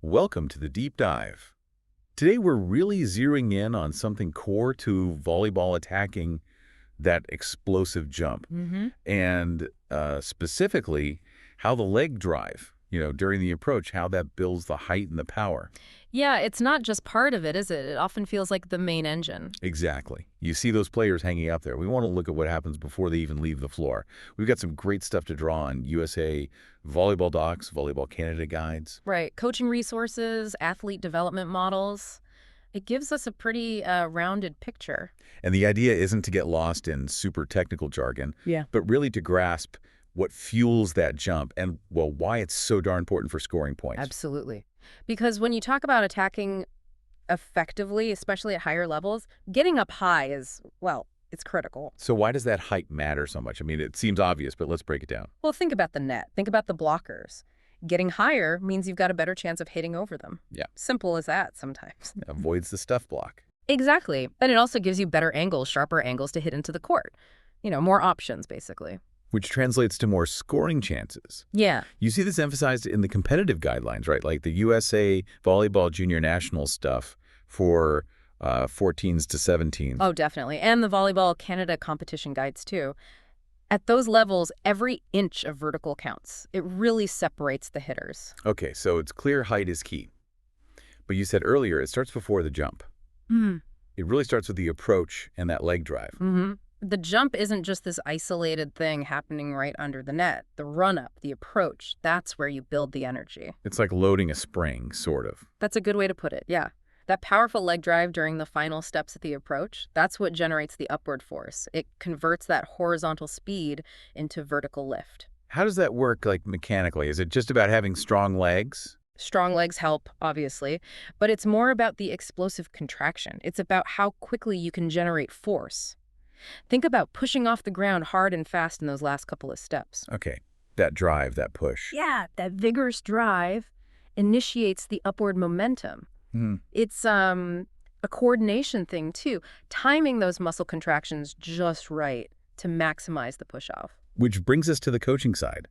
Welcome to the Deep Dive. Today we're really zeroing in on something core to volleyball attacking, that explosive jump, and specifically how the leg drive, during the approach, how that builds the height and the power. Yeah, it's not just part of it, is it? It often feels like the main engine. Exactly. You see those players hanging out there. We want to look at what happens before they even leave the floor. We've got some great stuff to draw on: USA Volleyball Docs, Volleyball Canada guides. Right. Coaching resources, athlete development models. It gives us a pretty rounded picture. And the idea isn't to get lost in super technical jargon, Yeah. but really to grasp what fuels that jump and, well, why it's so darn important for scoring points. Absolutely. Because when you talk about attacking effectively, especially at higher levels, getting up high is, well, it's critical. So why does that height matter so much? I mean, it seems obvious, but let's break it down. Well, think about the net. Think about the blockers. Getting higher means you've got a better chance of hitting over them. Yeah. Simple as that sometimes. Avoids the stuff block. Exactly. And it also gives you better angles, sharper angles to hit into the court. More options, basically. Which translates to more scoring chances. Yeah. You see this emphasized in the competitive guidelines, right? Like the USA Volleyball Junior National stuff for 14s to 17s. Oh, definitely. And the Volleyball Canada competition guides, too. At those levels, every inch of vertical counts. It really separates the hitters. Okay, so it's clear height is key. But you said earlier it starts before the jump. It really starts with the approach and that leg drive. The jump isn't just this isolated thing happening right under the net. The run-up, the approach, that's where you build the energy. It's like loading a spring, sort of. That's a good way to put it, yeah. That powerful leg drive during the final steps of the approach, that's what generates the upward force. It converts that horizontal speed into vertical lift. How does that work, like, mechanically? Is it just about having strong legs? Strong legs help, obviously, but it's more about the explosive contraction. It's about how quickly you can generate force. Think about pushing off the ground hard and fast in those last couple of steps. Okay, that drive, that push. Yeah, that vigorous drive initiates the upward momentum. It's a coordination thing, too, timing those muscle contractions just right to maximize the push-off. Which brings us to the coaching side.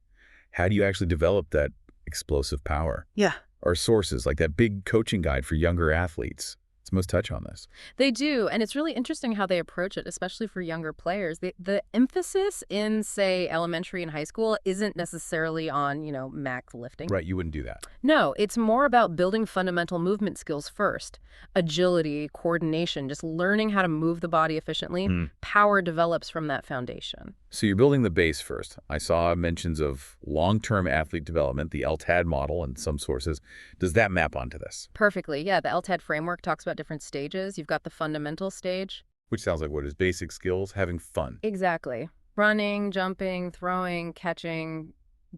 How do you actually develop that explosive power? Yeah. Our sources, like that big coaching guide for younger athletes, it's most touch on this. They do, and it's really interesting how they approach it, especially for younger players. The emphasis in, say, elementary and high school isn't necessarily on, max lifting. Right, you wouldn't do that. No, it's more about building fundamental movement skills first. Agility, coordination, just learning how to move the body efficiently. Power develops from that foundation. So you're building the base first. I saw mentions of long-term athlete development, the LTAD model in some sources. Does that map onto this? Perfectly, yeah. The LTAD framework talks about different stages. You've got the fundamental stage. Which sounds like what is basic skills, having fun. Exactly. Running, jumping, throwing, catching,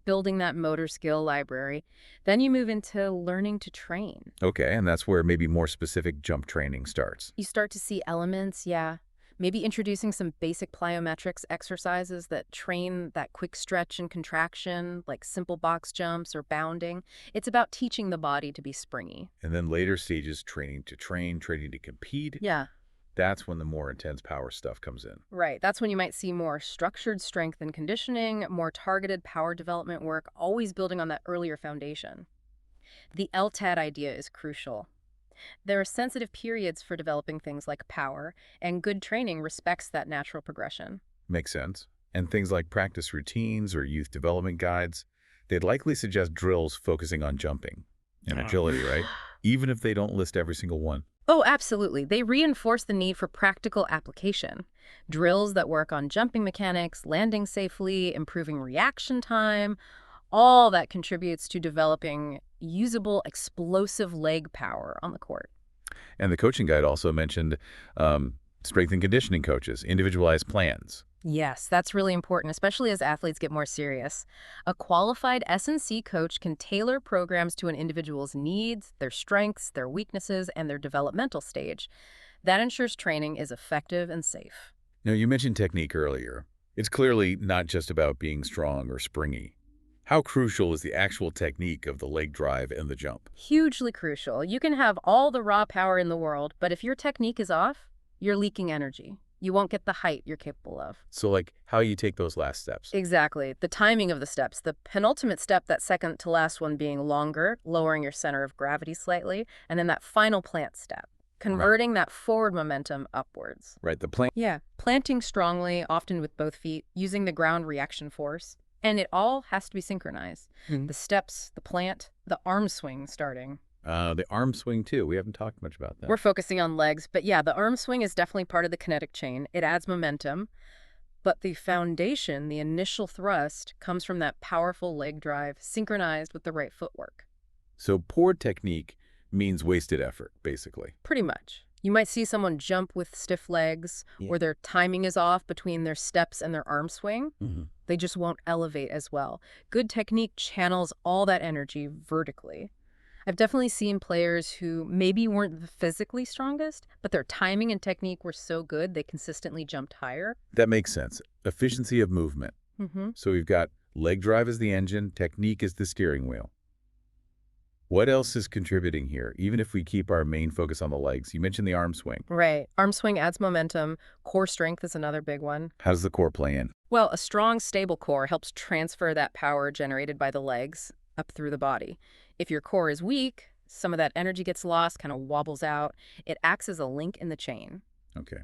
building that motor skill library. Then you move into learning to train. Okay, and that's where maybe more specific jump training starts. You start to see elements, yeah. Maybe introducing some basic plyometrics exercises that train that quick stretch and contraction, like simple box jumps or bounding. It's about teaching the body to be springy. And then later stages, training to train, training to compete. Yeah. That's when the more intense power stuff comes in. Right. That's when you might see more structured strength and conditioning, more targeted power development work, always building on that earlier foundation. The LTAD idea is crucial. There are sensitive periods for developing things like power, and good training respects that natural progression. Makes sense. And things like practice routines or youth development guides, they'd likely suggest drills focusing on jumping and agility, right? Even if they don't list every single one. Oh, absolutely. They reinforce the need for practical application. Drills that work on jumping mechanics, landing safely, improving reaction time, all that contributes to developing usable, explosive leg power on the court. And the coaching guide also mentioned strength and conditioning coaches, individualized plans. Yes, that's really important, especially as athletes get more serious. A qualified S&C coach can tailor programs to an individual's needs, their strengths, their weaknesses, and their developmental stage. That ensures training is effective and safe. Now, you mentioned technique earlier. It's clearly not just about being strong or springy. How crucial is the actual technique of the leg drive and the jump? Hugely crucial. You can have all the raw power in the world, but if your technique is off, you're leaking energy. You won't get the height you're capable of. So, like, how you take those last steps. Exactly. The timing of the steps. The penultimate step, that second to last one being longer, lowering your center of gravity slightly, and then that final plant step, Right. converting that forward momentum upwards. Right. The plant. Yeah, planting strongly, often with both feet, using the ground reaction force. And it all has to be synchronized. The steps, the plant, the arm swing starting. The arm swing, too. We haven't talked much about that. We're focusing on legs, but yeah, the arm swing is definitely part of the kinetic chain. It adds momentum, but the foundation, the initial thrust, comes from that powerful leg drive synchronized with the right footwork. So, poor technique means wasted effort, basically. Pretty much. You might see someone jump with stiff legs, Yeah. or their timing is off between their steps and their arm swing. They just won't elevate as well. Good technique channels all that energy vertically. I've definitely seen players who maybe weren't the physically strongest, but their timing and technique were so good they consistently jumped higher. That makes sense. Efficiency of movement. Mm-hmm. So we've got leg drive as the engine, technique as the steering wheel. What else is contributing here, even if we keep our main focus on the legs? You mentioned the arm swing. Right. Arm swing adds momentum. Core strength is another big one. How does the core play in? Well, a strong, stable core helps transfer that power generated by the legs up through the body. If your core is weak, some of that energy gets lost, kind of wobbles out. It acts as a link in the chain. Okay.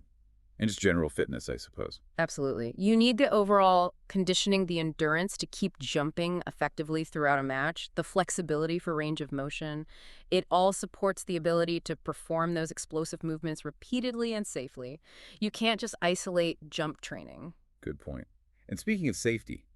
And just general fitness, I suppose. Absolutely. You need the overall conditioning, the endurance to keep jumping effectively throughout a match, the flexibility for range of motion. It all supports the ability to perform those explosive movements repeatedly and safely. You can't just isolate jump training. Good point. And speaking of safety,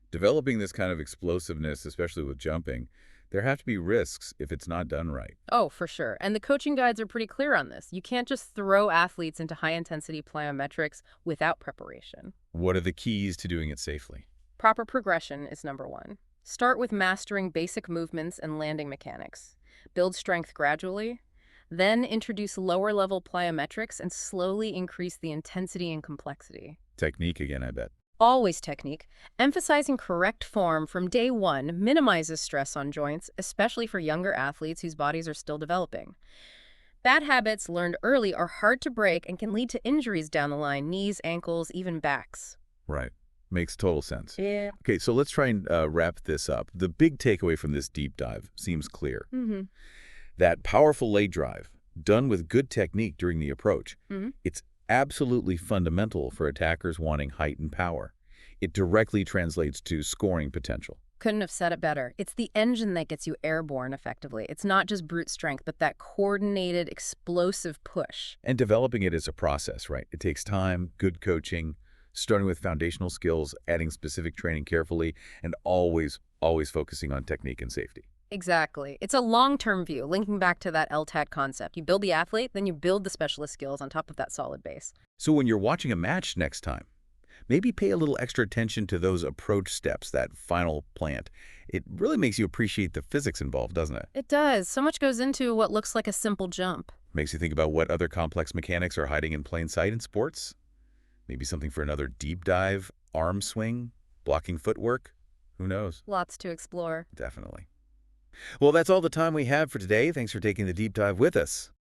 developing this kind of explosiveness, especially with jumping, there have to be risks if it's not done right. Oh, for sure. And the coaching guides are pretty clear on this. You can't just throw athletes into high-intensity plyometrics without preparation. What are the keys to doing it safely? Proper progression is number one. Start with mastering basic movements and landing mechanics. Build strength gradually. Then introduce lower-level plyometrics and slowly increase the intensity and complexity. Technique again, I bet. Always technique. Emphasizing correct form from day one minimizes stress on joints, especially for younger athletes whose bodies are still developing. Bad habits learned early are hard to break and can lead to injuries down the line, knees, ankles, even backs. Right. Makes total sense. Yeah. Okay, so let's try and wrap this up. The big takeaway from this deep dive seems clear. That powerful leg drive, done with good technique during the approach, it's absolutely fundamental for attackers wanting height and power. It directly translates to scoring potential. Couldn't have said it better. It's the engine that gets you airborne effectively. It's not just brute strength, but that coordinated, explosive push. And developing it is a process, right? It takes time, good coaching, starting with foundational skills, adding specific training carefully, and always focusing on technique and safety. Exactly. It's a long-term view, linking back to that LTAT concept. You build the athlete, then you build the specialist skills on top of that solid base. So when you're watching a match next time, maybe pay a little extra attention to those approach steps, that final plant. It really makes you appreciate the physics involved, doesn't it? It does. So much goes into what looks like a simple jump. Makes you think about what other complex mechanics are hiding in plain sight in sports. Maybe something for another deep dive, arm swing, blocking footwork. Who knows? Lots to explore. Definitely. Well, that's all the time we have for today. Thanks for taking the deep dive with us.